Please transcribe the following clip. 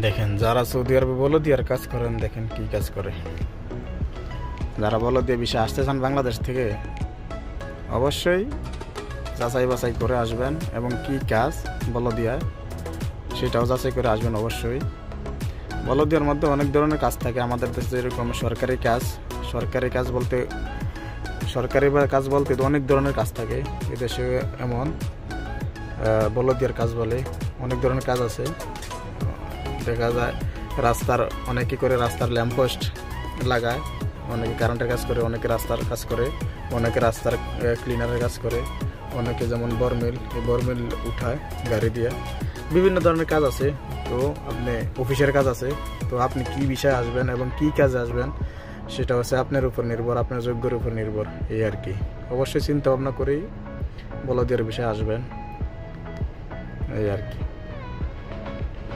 দেখেন যারা সৌদি আরবে বলদিয়ার কাজ করেন, দেখেন কি কাজ করে। যারা বলদিয়া বিষয়ে আসতে চান বাংলাদেশ থেকে, অবশ্যই যাচাই বাছাই করে আসবেন এবং কি কাজ বলদিয়া সেটাও যাচাই করে আসবেন। অবশ্যই বলদিয়ার মধ্যে অনেক ধরনের কাজ থাকে। আমাদের দেশে যেরকম সরকারি কাজ বলতে অনেক ধরনের কাজ থাকে। এদেশে এমন বলদিয়ার কাজ বলে অনেক ধরনের কাজ আছে। দেখা যায় রাস্তার অনেকে করে রাস্তার ল্যাম্পপোস্ট লাগায়, অনেকে কারেন্টের কাজ করে, অনেকে রাস্তার কাজ করে, অনেকে রাস্তার ক্লিনারের কাজ করে, অনেকে যেমন বরমিল উঠায় গাড়ি দিয়ে। বিভিন্ন ধরনের কাজ আছে। তো আপনি অফিসের কাজ আছে। তো আপনি কি বিষয়ে আসবেন এবং কি কাজে আসবেন সেটা হচ্ছে আপনার উপর নির্ভর, আপনার যোগ্যের উপর নির্ভর, এই আর কি। অবশ্যই চিন্তা ভাবনা করেই বলদিয়ার বিষয়ে আসবেন, এই আর কি।